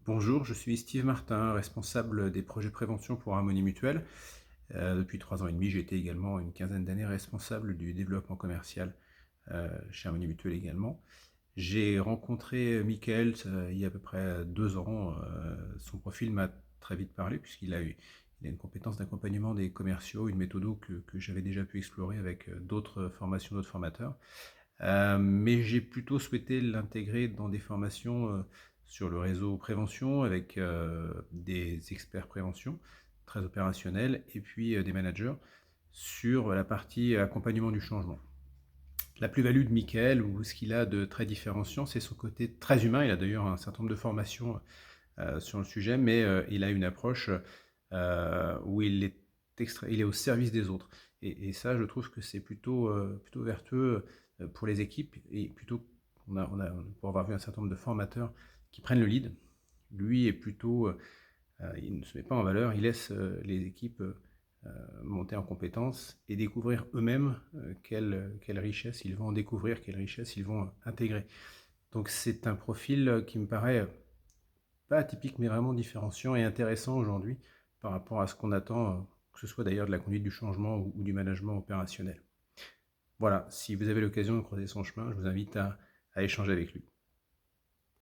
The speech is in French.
Bonjour, je suis Steve Martin, responsable des projets prévention pour Harmonie Mutuelle. Depuis 3 ans et demi, j'ai été également une quinzaine d'années responsable du développement commercial chez Harmonie Mutuelle également. J'ai rencontré Michael il y a à peu près 2 ans. Son profil m'a très vite parlé puisqu'il a une compétence d'accompagnement des commerciaux, une méthode que j'avais déjà pu explorer avec d'autres formations, d'autres formateurs. Mais j'ai plutôt souhaité l'intégrer dans des formations sur le réseau prévention avec des experts prévention très opérationnels et puis des managers sur la partie accompagnement du changement. La plus-value de Michael, ou ce qu'il a de très différenciant, c'est son côté très humain. Il a d'ailleurs un certain nombre de formations sur le sujet, mais il a une approche où il est au service des autres. Et ça, je trouve que c'est plutôt vertueux pour les équipes, et plutôt pour avoir vu un certain nombre de formateurs qui prennent le lead. Lui est plutôt, il ne se met pas en valeur, il laisse les équipes monter en compétences et découvrir eux-mêmes quelle richesse ils vont en découvrir, quelle richesse ils vont intégrer. Donc c'est un profil qui me paraît pas atypique, mais vraiment différenciant et intéressant aujourd'hui par rapport à ce qu'on attend, que ce soit d'ailleurs de la conduite du changement ou du management opérationnel. Voilà, si vous avez l'occasion de croiser son chemin, je vous invite à échanger avec lui.